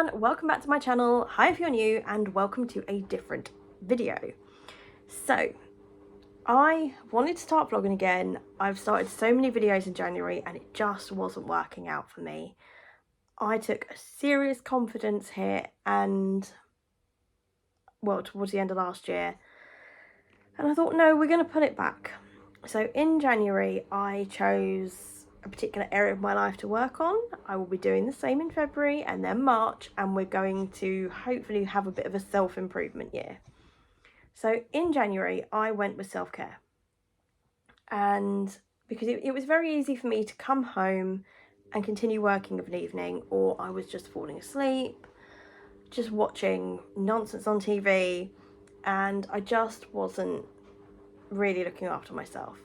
everyone, welcome back to my channel. Hi if you're new, and welcome to a different video. So I wanted to start vlogging again. I've started so many videos in January and it just wasn't working out for me. I took a serious confidence hit and towards the end of last year, and I thought, no, we're going to put it back. So in January I chose a particular area of my life to work on. I will be doing the same in February and then March, and we're going to hopefully have a bit of a self-improvement year. So in January I went with self-care, and because it was very easy for me to come home and continue working of an evening, or I was just falling asleep, just watching nonsense on TV, and I just wasn't really looking after myself.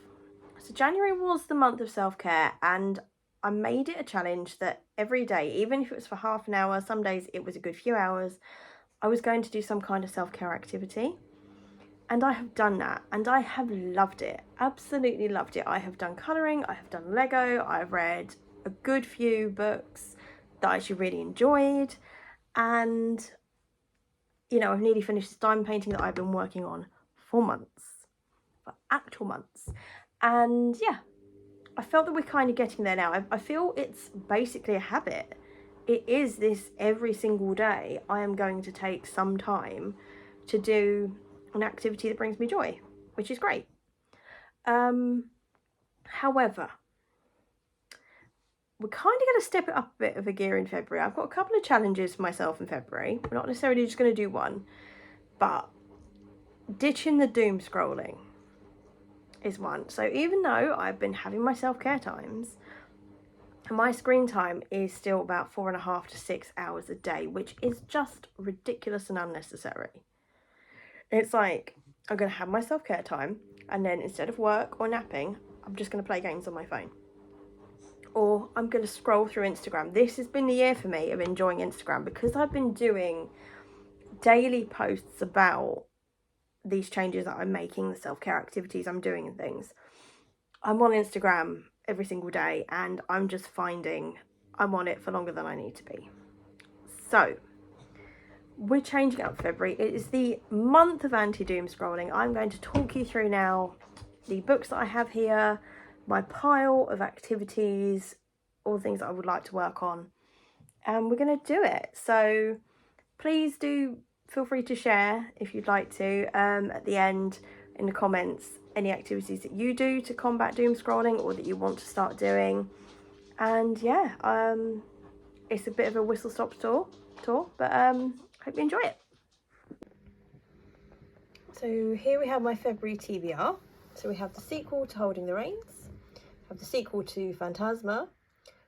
So January was the month of self-care, and I made it a challenge that every day, even if it was for half an hour, some days it was a good few hours, I was going to do some kind of self-care activity. And I have done that, and I have loved it, absolutely loved it. I have done colouring, I have done Lego, I've read a good few books that I actually really enjoyed, and you know, I've nearly finished this diamond painting that I've been working on for months, for actual months. And yeah, I felt that we're kind of getting there now. I feel it's basically a habit. It is this every single day. I am going to take some time to do an activity that brings me joy, which is great. However, we're kind of going to step it up a bit of a gear in February. I've got a couple of challenges for myself in February. We're not necessarily just going to do one, but ditching the doom scrolling is one. So even though I've been having my self-care times, my screen time is still about 4.5 to 6 hours a day, which is just ridiculous and unnecessary. It's like, I'm going to have my self-care time, and then instead of work or napping, I'm just going to play games on my phone. Or I'm going to scroll through Instagram. This has been the year for me of enjoying Instagram, because I've been doing daily posts about these changes that I'm making, the self-care activities I'm doing and things. I'm on Instagram every single day, and I'm just finding I'm on it for longer than I need to be. So we're changing up February. It is the month of anti-doom scrolling. I'm going to talk you through now the books that I have here, my pile of activities, all the things that I would like to work on, and we're going to do it. So please do feel free to share if you'd like to, at the end in the comments, any activities that you do to combat doom scrolling or that you want to start doing. And yeah, it's a bit of a whistle stop tour, but hope you enjoy it. So here we have my February TBR. So we have the sequel to Holding the Reins, we have the sequel to Phantasma,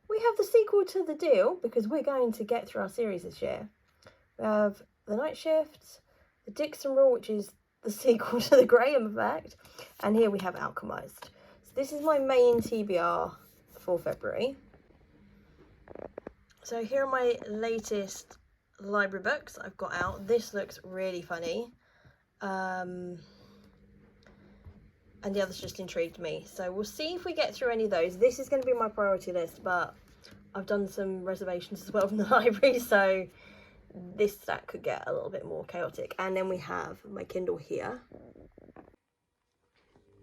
we have the sequel to The Deal, because we're going to get through our series this year. We have The Night Shift, The Dixon Rule, which is the sequel to The Graham Effect, and here we have Alchemized. So this is my main TBR for February. So here are my latest library books I've got out. This looks really funny, and the others just intrigued me. So we'll see if we get through any of those. This is going to be my priority list, but I've done some reservations as well from the library, so this stack could get a little bit more chaotic. And then we have my Kindle here.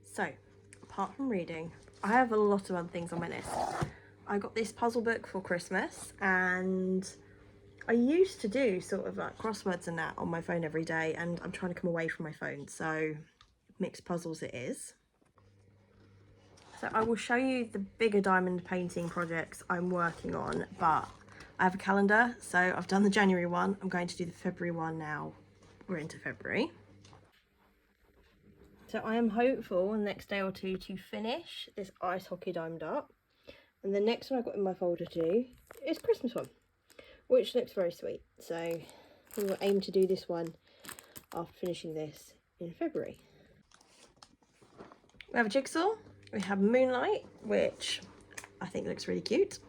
So apart from reading, I have a lot of other things on my list. I got this puzzle book for Christmas, and I used to do sort of like crosswords and that on my phone every day, and I'm trying to come away from my phone, so mixed puzzles it is. So I will show you the bigger diamond painting projects I'm working on, but I have a calendar, so I've done the January one. I'm going to do the February one now. We're into February. So I am hopeful in the next day or two to finish this ice hockey diamond art. And the next one I've got in my folder to do is Christmas one, which looks very sweet. So we will aim to do this one after finishing this in February. We have a jigsaw. We have Moonlight, which I think looks really cute.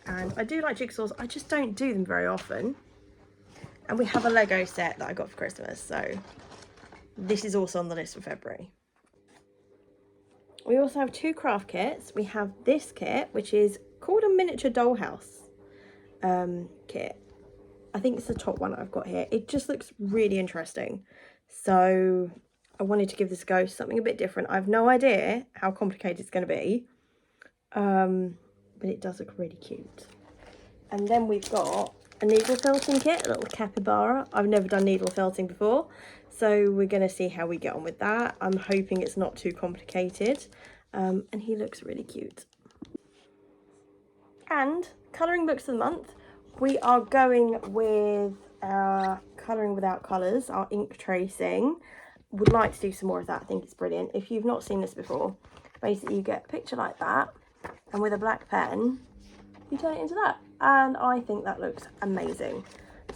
And I do like jigsaws, I just don't do them very often. And we have a Lego set that I got for Christmas, so this is also on the list for February. We also have 2 craft kits. We have this kit, which is called a miniature dollhouse kit. I think it's the top one I've got here. It just looks really interesting. So I wanted to give this a go, something a bit different. I have no idea how complicated it's going to be, but it does look really cute. And then we've got a needle felting kit, a little capybara. I've never done needle felting before, so we're going to see how we get on with that. I'm hoping it's not too complicated, and he looks really cute. And colouring books of the month, we are going with our Colouring Without Colours, our ink tracing. Would like to do some more of that. I think it's brilliant. If you've not seen this before, basically you get a picture like that, and with a black pen you turn it into that, and I think that looks amazing.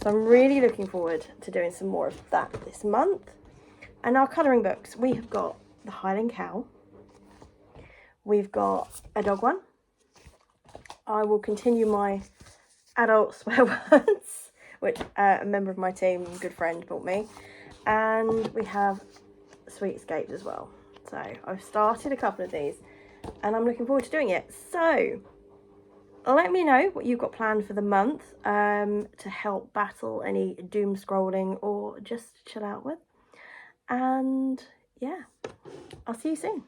So I'm really looking forward to doing some more of that this month. And our colouring books, we have got the Highland Cow, we've got a dog one. I will continue my adult swear words, which a member of my team, good friend, bought me. And we have Sweet Escapes as well. So I've started a couple of these and I'm looking forward to doing it. So let me know what you've got planned for the month to help battle any doom scrolling or just chill out with. And yeah, I'll see you soon.